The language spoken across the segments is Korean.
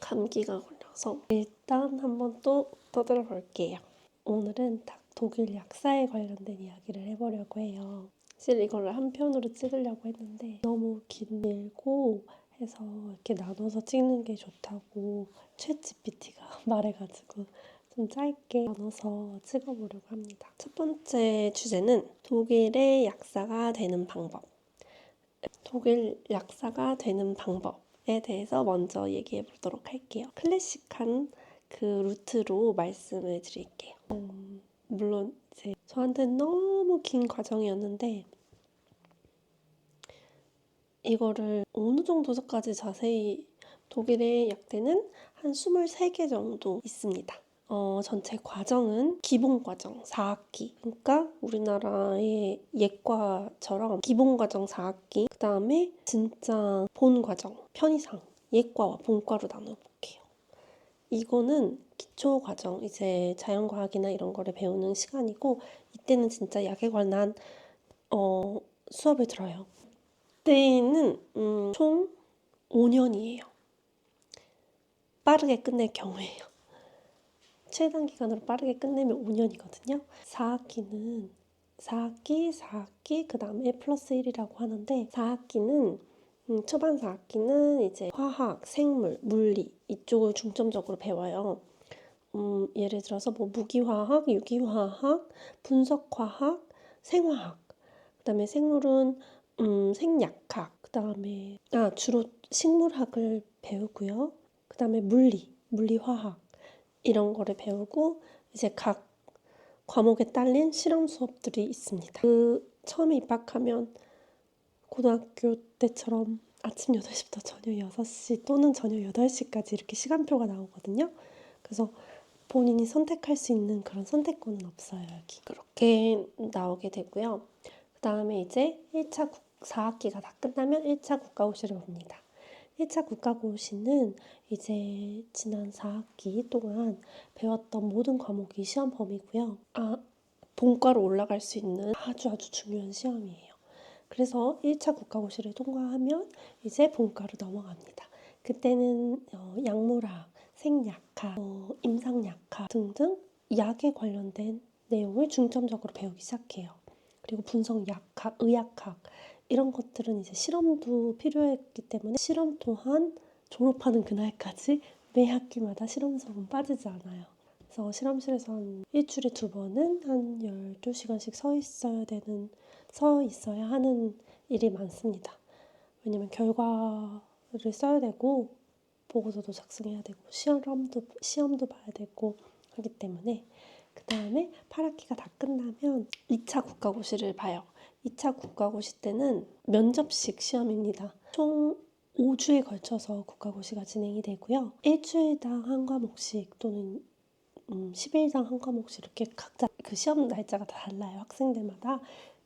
감기가 걸려서 일단 한번 또 떠들어 볼게요. 오늘은 독일 약사에 관련된 이야기를 해보려고 해요. 사실 이거를 한 편으로 찍으려고 했는데 너무 길고 해서 이렇게 나눠서 찍는 게 좋다고 챗GPT가 말해가지고 좀 짧게 나눠서 찍어보려고 합니다. 첫 번째 주제는 독일의 약사가 되는 방법. 독일 약사가 되는 방법에 대해서 먼저 얘기해 보도록 할게요. 클래식한 그 루트로 말씀을 드릴게요. 물론 저한테는 너무 긴 과정이었는데 이거를 어느 정도까지 자세히 독일의 약대는 한 23개 정도 있습니다. 전체 과정은 기본 과정 4학기. 그러니까 우리나라의 예과처럼 기본 과정 4학기. 그 다음에 진짜 본 과정, 편의상, 예과와 본과로 나눠볼게요. 이거는 기초 과정, 이제 자연과학이나 이런 거를 배우는 시간이고 이때는 진짜 약에 관한 수업을 들어요. 이때는 총 5년이에요. 빠르게 끝낼 경우에요. 최단 기간으로 빠르게 끝내면 5년이거든요. 4학기, 그 다음에 플러스 1이라고 하는데 4학기는 초반 4학기는 이제 화학, 생물, 물리 이쪽을 중점적으로 배워요. 예를 들어서 뭐 무기화학, 유기화학, 분석화학, 생화학. 그 다음에 생물은 생약학. 그 다음에 주로 식물학을 배우고요. 그 다음에 물리화학 이런 거를 배우고 이제 각 과목에 딸린 실험 수업들이 있습니다. 처음에 입학하면 고등학교 때처럼 아침 8시부터 저녁 6시 또는 저녁 8시까지 이렇게 시간표가 나오거든요. 그래서 본인이 선택할 수 있는 그런 선택권은 없어요, 여기. 그렇게 나오게 되고요. 그 다음에 이제 1차 4학기가 다 끝나면 1차 국가고시를 봅니다. 1차 국가고시는 이제 지난 4학기 동안 배웠던 모든 과목이 시험 범위고요. 본과로 올라갈 수 있는 아주 중요한 시험이에요. 그래서 1차 국가고시를 통과하면 이제 본과로 넘어갑니다. 그때는 약물학, 생약학, 임상약학 등등 약에 관련된 내용을 중점적으로 배우기 시작해요. 그리고 분석약학, 의학학 이런 것들은 이제 실험도 필요했기 때문에 실험 또한 졸업하는 그날까지 매 학기마다 실험 수업은 빠지지 않아요. 그래서 실험실에서 한 일주일에 2번은 한 12시간씩 서 있어야 하는 일이 많습니다. 왜냐면 결과를 써야 되고 보고서도 작성해야 되고 시험도 봐야 되고 하기 때문에 그 다음에 8학기가 다 끝나면 2차 국가고시를 봐요. 2차 국가고시 때는 면접식 시험입니다. 총 5주에 걸쳐서 국가고시가 진행이 되고요. 일주일당 한 과목씩 또는 10일당 한 과목씩 이렇게 각자 그 시험 날짜가 다 달라요. 학생들마다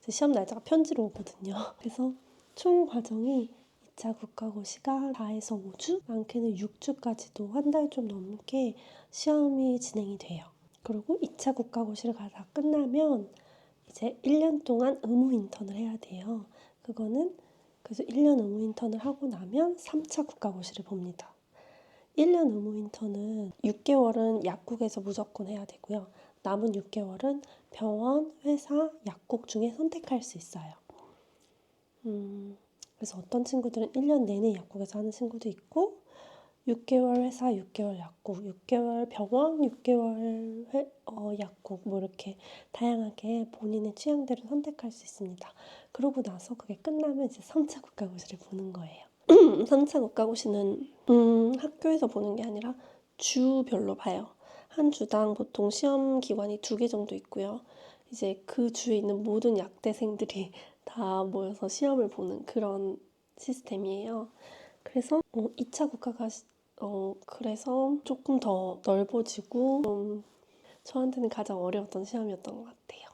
시험 날짜가 편지로 오거든요. 그래서 총 과정이 2차 국가고시가 4에서 5주, 많게는 6주까지도 한 달 좀 넘게 시험이 진행이 돼요. 그리고 2차 국가고시를 다 끝나면 이제 1년 동안 의무 인턴을 해야 돼요. 그래서 1년 의무 인턴을 하고 나면 3차 국가고시를 봅니다. 1년 의무 인턴은 6개월은 약국에서 무조건 해야 되고요. 남은 6개월은 병원, 회사, 약국 중에 선택할 수 있어요. 그래서 어떤 친구들은 1년 내내 약국에서 하는 친구도 있고 6개월 회사, 6개월 약국, 6개월 병원, 6개월 약국 뭐 이렇게 다양하게 본인의 취향대로 선택할 수 있습니다. 그러고 나서 그게 끝나면 이제 3차 국가고시를 보는 거예요. 3차 국가고시는 학교에서 보는 게 아니라 주별로 봐요. 한 주당 보통 시험 기관이 2개 정도 있고요. 이제 그 주에 있는 모든 약대생들이 다 모여서 시험을 보는 그런 시스템이에요. 그래서 2차 그래서 조금 더 넓어지고 저한테는 가장 어려웠던 시험이었던 것 같아요.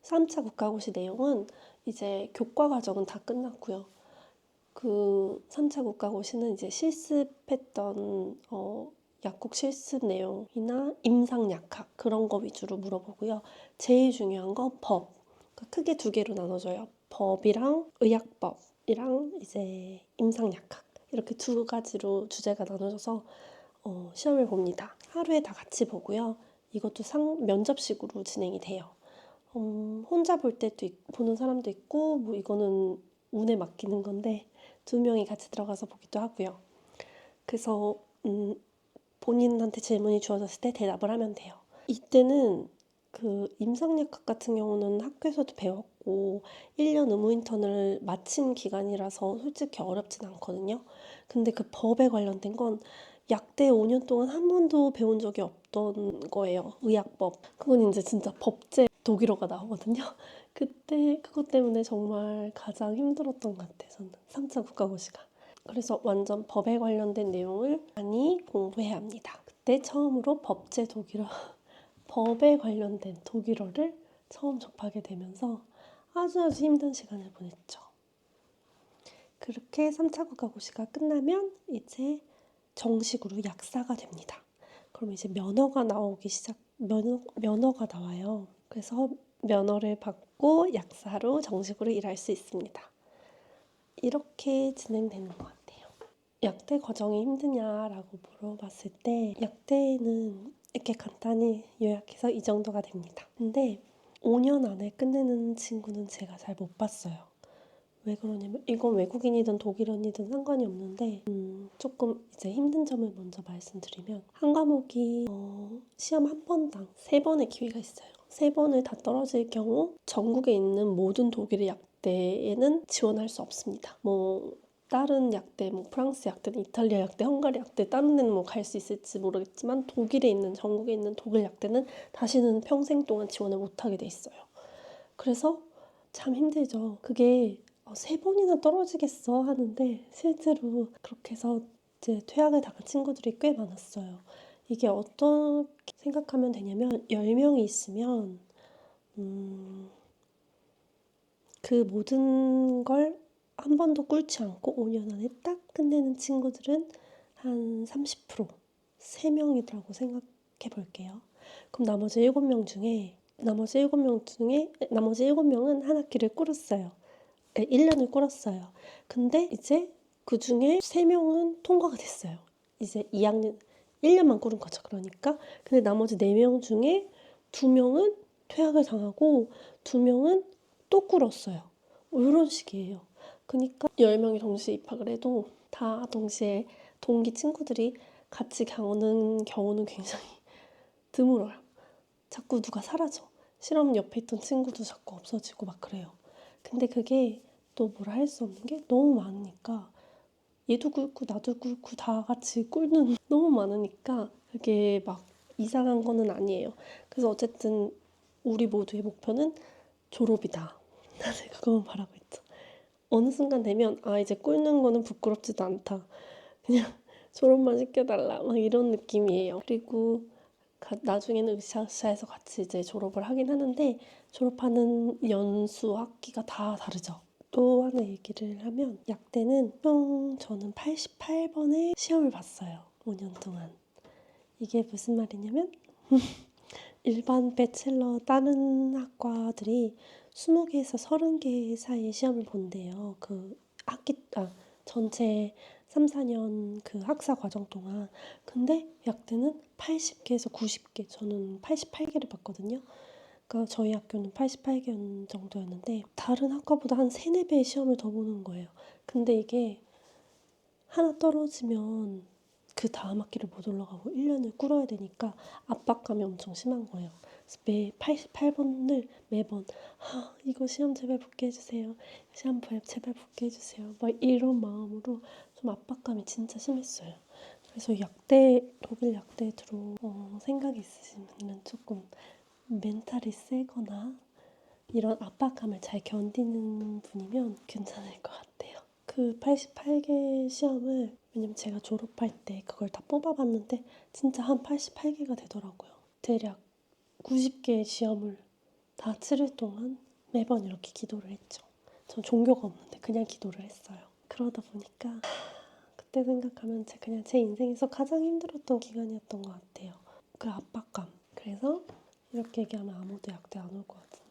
3차 국가고시 내용은 이제 교과 과정은 다 끝났고요. 그 3차 국가고시는 이제 실습했던 약국 실습 내용이나 임상약학 그런 거 위주로 물어보고요. 제일 중요한 건 법. 그러니까 크게 2개로 나눠져요. 법이랑 의학법이랑 이제 임상약학 이렇게 2가지로 주제가 나눠져서 시험을 봅니다. 하루에 다 같이 보고요. 이것도 면접식으로 진행이 돼요. 혼자 볼 때도 보는 사람도 있고 뭐 이거는 운에 맡기는 건데 2명이 같이 들어가서 보기도 하고요. 그래서 본인한테 질문이 주어졌을 때 대답을 하면 돼요. 이때는 그 임상약학 같은 경우는 학교에서도 배웠고 1년 의무 인턴을 마친 기간이라서 솔직히 어렵진 않거든요. 근데 그 법에 관련된 건 약대 5년 동안 한 번도 배운 적이 없던 거예요. 의학법. 그건 이제 진짜 법제 독일어가 나오거든요. 그때 그것 때문에 정말 가장 힘들었던 것 같아요. 저는 3차 국가고시가. 그래서 완전 법에 관련된 내용을 많이 공부해야 합니다. 그때 처음으로 법제 독일어, 법에 관련된 독일어를 처음 접하게 되면서 아주 힘든 시간을 보냈죠. 그렇게 3차 국가고시가 끝나면 이제 정식으로 약사가 됩니다. 그럼 이제 면허가 나와요. 그래서 면허를 받고 약사로 정식으로 일할 수 있습니다. 이렇게 진행되는 것 같아요. 약대 과정이 힘드냐라고 물어봤을 때 약대는 이렇게 간단히 요약해서 이 정도가 됩니다. 근데 5년 안에 끝내는 친구는 제가 잘 못 봤어요. 왜 그러냐면 이건 외국인이든 독일인이든 상관이 없는데 조금 이제 힘든 점을 먼저 말씀드리면 한 과목이 시험 한 번당 3번의 기회가 있어요. 3번을 다 떨어질 경우 전국에 있는 모든 독일의 약대에는 지원할 수 없습니다. 다른 약대, 프랑스 약대, 이탈리아 약대, 헝가리 약대, 다른 데는 갈 수 있을지 모르겠지만 전국에 있는 독일 약대는 다시는 평생 동안 지원을 못하게 돼 있어요. 그래서 참 힘들죠. 그게 3번이나 떨어지겠어 하는데 실제로 그렇게 해서 이제 퇴학을 당한 친구들이 꽤 많았어요. 이게 어떻게 생각하면 되냐면 10명이 있으면 그 모든 걸 한 번도 꿇지 않고 5년 안에 딱 끝내는 친구들은 한 30%, 3명이라고 생각해 볼게요. 그럼 나머지 7명은 한 학기를 꿇었어요. 1년을 꿇었어요. 근데 이제 그 중에 3명은 통과가 됐어요. 이제 2학년 1년만 꿇은 거죠. 그러니까. 근데 나머지 4명 중에 2명은 퇴학을 당하고 2명은 또 꿇었어요. 이런 식이에요. 그러니까 10명이 동시에 입학을 해도 다 동시에 동기 친구들이 같이 오는 경우는 굉장히 드물어요. 자꾸 누가 사라져. 실험 옆에 있던 친구도 자꾸 없어지고 막 그래요. 근데 그게 또 뭐라 할 수 없는 게 너무 많으니까 얘도 꿇고 나도 꿇고 다 같이 꿇는 너무 많으니까 그게 막 이상한 거는 아니에요. 그래서 어쨌든 우리 모두의 목표는 졸업이다. 사실 그거만 바라고 있죠. 어느 순간 되면 이제 꿇는 거는 부끄럽지도 않다. 그냥 졸업만 시켜달라 막 이런 느낌이에요. 그리고 나중에는 으쌰으쌰해서 같이 이제 졸업을 하긴 하는데 졸업하는 연수 학기가 다 다르죠. 또 하나 얘기를 하면 약대는 저는 88번의 시험을 봤어요. 5년 동안. 이게 무슨 말이냐면 일반 배첼러 다른 학과들이 20개에서 30개 사이의 시험을 본대요. 전체 3, 4년 그 학사 과정 동안. 근데 약대는 80개에서 90개, 저는 88개를 봤거든요. 그러니까 저희 학교는 88개 정도였는데 다른 학과보다 한 3, 4배의 시험을 더 보는 거예요. 근데 이게 하나 떨어지면 그 다음 학기를 못 올라가고 1년을 꿇어야 되니까 압박감이 엄청 심한 거예요. 그래서 매 88번을 매번 이거 시험 제발 붙게 해주세요. 시험 제발 붙게 해주세요. 막 이런 마음으로 좀 압박감이 진짜 심했어요. 그래서 독일 약대 생각이 있으시면 조금 멘탈이 세거나 이런 압박감을 잘 견디는 분이면 괜찮을 것 같아요. 그 88개 시험을 왜냐면 제가 졸업할 때 그걸 다 뽑아봤는데 진짜 한 88개가 되더라고요. 대략 90개의 시험을 다 치를 동안 매번 이렇게 기도를 했죠. 전 종교가 없는데 그냥 기도를 했어요. 그러다 보니까 그때 생각하면 그냥 제 인생에서 가장 힘들었던 기간이었던 것 같아요. 그 압박감. 그래서 이렇게 얘기하면 아무도 약대 안 올 것 같은데